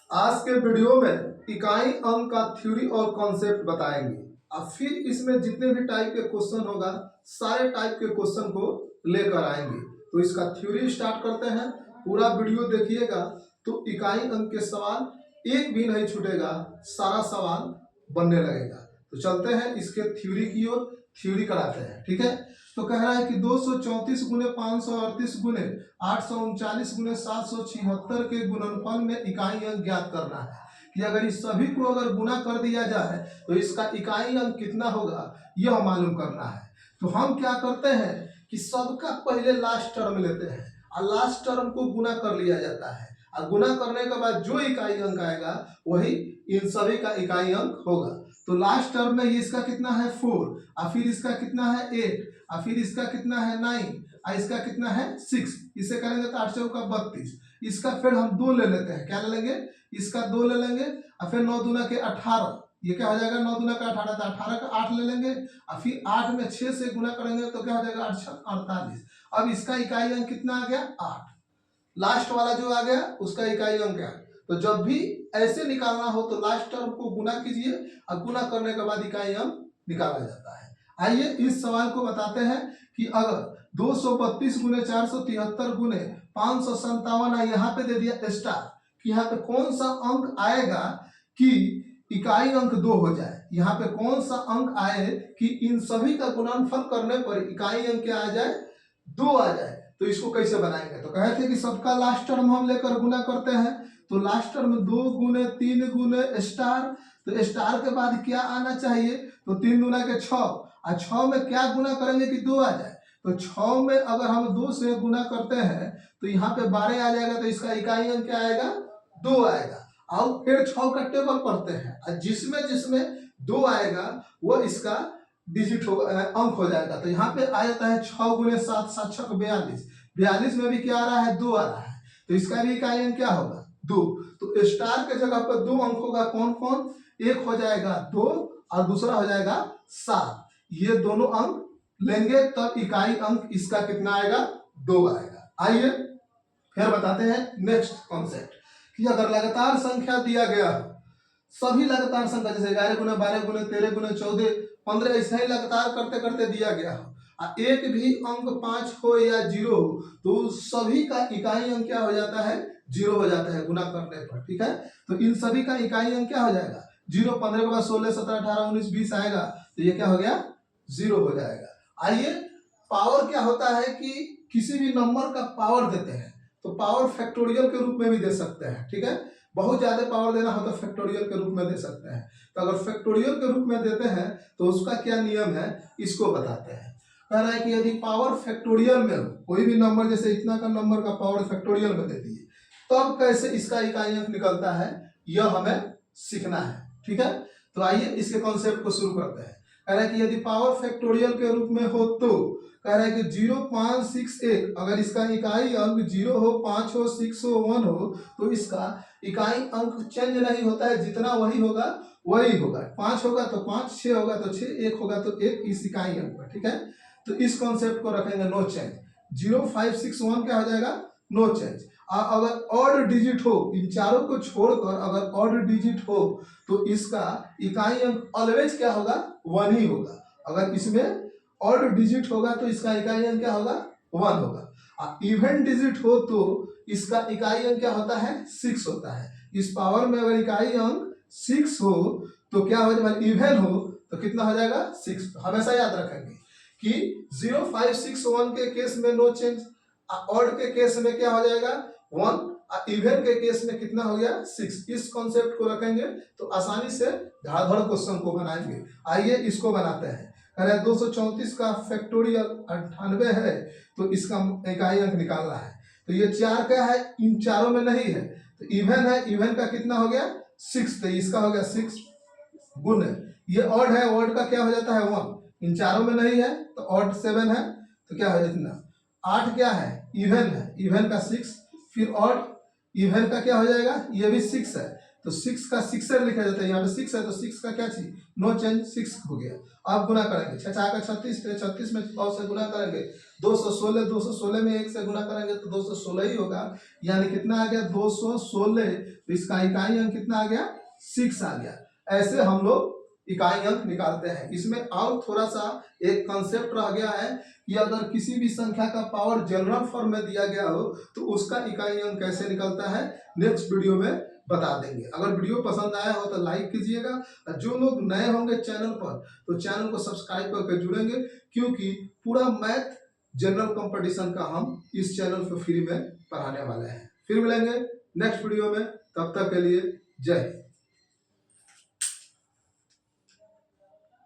आज के वीडियो में इकाई अंक का थ्योरी और कॉन्सेप्ट बताएंगे। अब फिर इसमें जितने भी टाइप के क्वेश्चन होगा सारे टाइप के क्वेश्चन को लेकर आएंगे। तो इसका थ्योरी स्टार्ट करते हैं। पूरा वीडियो देखिएगा तो इकाई अंक के सवाल एक भी नहीं छूटेगा, सारा सवाल बनने लगेगा। तो चलते हैं इसके थ्योरी की ओर, थ्योरी कराते हैं। ठीक है, तो कह रहा है कि 234 गुने 538 गुने 839 गुने 776 के गुणनफल में इकाई अंक ज्ञात करना है कि अगर इस सभी को अगर गुना कर दिया जाए तो इसका इकाई अंक कितना होगा, यह मालूम करना है। तो हम क्या करते हैं कि सबका पहले लास्ट टर्म लेते हैं और लास्ट टर्म को गुना कर लिया जाता है और गुना करने के बाद जो इकाई अंक आएगा वही इन सभी का इकाई अंक होगा। तो लास्ट टर्म में इसका कितना है 4 और फिर इसका कितना है 8 और फिर इसका कितना है 9 और इसका कितना है 6। इसे करेंगे तो 8 का 32। इसका फिर हम 2 ले लेते हैं। क्या ले लेंगे? इसका 2 ले लेंगे और फिर 9 दूना के 18। ये क्या हो जाएगा? 9 दूना का 18, तो 18 का 8 ले लेंगे और फिर 8 में 6 से गुना करेंगे तो क्या हो जाएगा? 8 6 48। अब इसका इकाई अंक कितना आ गया? 8। लास्ट वाला जो आ गया उसका इकाई अंक क्या? तो जब भी ऐसे निकालना हो तो लास्ट टर्म को गुना कीजिए और गुना करने के बाद इकाई अंक निकाला जाता है। आइए इस सवाल को बताते हैं कि अगर 232 गुने 473 गुने 557 यहाँ पे दे दिया स्टार कि यहाँ पे कौन सा अंक आएगा कि इकाई अंक 2 हो जाए। यहाँ पे कौन सा अंक आए कि इन सभी का गुणनफल करने पर इकाई अंक क्या आ जाए? 2 आ जाए। तो इसको कैसे बनाएंगे? तो कहे थे कि सबका लास्ट टर्म हम लेकर गुना करते हैं। तो लास्ट टर्म 2 गुने 3 गुने स्टार, तो स्टार के बाद क्या आना चाहिए? तो 3 दूना के 6 और 6 में क्या गुना करेंगे कि 2 आ जाए? तो 6 में अगर हम 2 से गुना करते हैं तो यहाँ पे 12 आ जाएगा। तो इसका इकाई अंक क्या आएगा? 2 आएगा। और फिर 6 का टेबल पढ़ते हैं और जिसमें जिसमें 2 आएगा वो इसका डिजिट हो अंक हो जाएगा। तो यहाँ पे आ जाता है 6 गुने 7 7 6 42। 42 में भी क्या आ रहा है? 2 आ रहा है। तो इसका भी इकाई अंक क्या होगा? 2। तो स्टार के जगह पर 2 अंक होगा। कौन कौन? एक हो जाएगा 2 और दूसरा हो जाएगा 7। ये दोनों अंक लेंगे तब इकाई अंक इसका कितना आएगा? 2 आएगा। आइए फिर बताते हैं नेक्स्ट कॉन्सेप्ट कि अगर लगातार संख्या दिया गया हो, सभी लगातार संख्या जैसे 11 गुना 12 गुना 13 गुना 14 15 ऐसे ही लगातार करते करते दिया गया हो और एक भी अंक 5 हो या 0 हो तो सभी का इकाई अंक क्या हो जाता है? 0 हो जाता है गुना करने पर। ठीक है, तो इन सभी का इकाई अंक क्या हो जाएगा? 0। 15 के बाद 16 17 18 19 20 आएगा तो ये क्या हो गया? 0 हो जाएगा। आइए पावर क्या होता है कि किसी भी नंबर का पावर देते हैं तो पावर फैक्टोरियल के रूप में भी दे सकते हैं। ठीक है, बहुत ज्यादा पावर देना हो तो फैक्टोरियल के रूप में दे सकते हैं। तो अगर फैक्टोरियल के रूप में देते हैं तो उसका क्या नियम है इसको बताते हैं। कह रहा है कि यदि पावर फैक्टोरियल में हो, कोई भी नंबर जैसे इतना का नंबर का पावर फैक्टोरियल में दे दिए तब कैसे इसका इकाई अंक निकलता है यह हमें सीखना है। ठीक है, तो आइए इसके कॉन्सेप्ट को शुरू करते हैं। कह रहा है कि यदि पावर फैक्टोरियल के रूप में हो तो कह रहा है कि 0 5 6 1 अगर इसका इकाई अंक 0 हो 5 हो 6 हो 1 हो तो इसका इकाई अंक चेंज नहीं होता है, जितना वही होगा वही होगा। 5 होगा तो 5, 6 होगा तो 6, 1 होगा तो 1 इस इकाई अंक पर। ठीक है, तो इस कॉन्सेप्ट को रखेंगे नो चेंज। 0 5 6 1 क्या हो जाएगा? No change. अगर ऑड डिजिट हो, इन चारों को छोड़कर अगर ऑड डिजिट हो तो इसका इकाई अंक ऑलवेज क्या होगा? 1 ही होगा। अगर इसमें ऑड डिजिट होगा तो इसका इकाई अंक क्या होगा? 1 होगा। इवन डिजिट हो तो इसका इकाई अंक क्या होता है? 6 होता है। इस पावर में अगर इकाई अंक 6 हो तो क्या हो जाएगा? इवन हो तो कितना हो जाएगा? 6। हमेशा याद रखेंगे कि 0 5 6 1 के केस में नो चेंज, ऑड के केस में क्या हो जाएगा? 1, इवन के केस में कितना हो गया? 6। इस कॉन्सेप्ट को रखेंगे तो आसानी से धाधड़ क्वेश्चन को बनाएंगे। आइए इसको बनाते हैं। अरे 234 का फैक्टोरियल 98 है तो इसका इकाई अंक निकालना है। तो ये 4 क्या है? इन चारों में नहीं है तो इवन है। इवन का कितना हो गया? 6। तो इसका हो गया 6 गुण। ये ऑड है, ऑड का क्या हो जाता है? 1। इन चारों में नहीं है तो ऑड 7 है तो क्या हो जाता है? 8 क्या है? इवन है। इवन का 6 फिर ऑड, इवन का क्या हो जाएगा? ये भी 6 है तो 6 का 6 लिखा जाता है। यहाँ पे 6 है तो 6 का क्या चीज? नो चेंज, 6 हो गया। अब गुना करेंगे 6 4 का 36, फिर 36 में 100 से गुना करेंगे 216 में 1 से गुना करेंगे तो 216 ही होगा, यानी कितना आ गया 216। तो इसका इकाई अंक कितना आ गया 6 आ गया। ऐसे हम लोग इकाई अंक निकालते हैं। इसमें और थोड़ा सा एक कंसेप्ट रह गया है कि अगर किसी भी संख्या का पावर जनरल फॉर्म में दिया गया हो तो उसका इकाई अंक कैसे निकलता है नेक्स्ट वीडियो में बता देंगे। अगर वीडियो पसंद आया हो तो लाइक कीजिएगा, और जो लोग नए होंगे चैनल पर तो चैनल को सब्सक्राइब करके जुड़ेंगे, क्योंकि पूरा मैथ जनरल कंपटीशन का हम इस चैनल पर फ्री में पढ़ाने वाले हैं। फिर मिलेंगे नेक्स्ट वीडियो में, तब तक के लिए जय हिंद।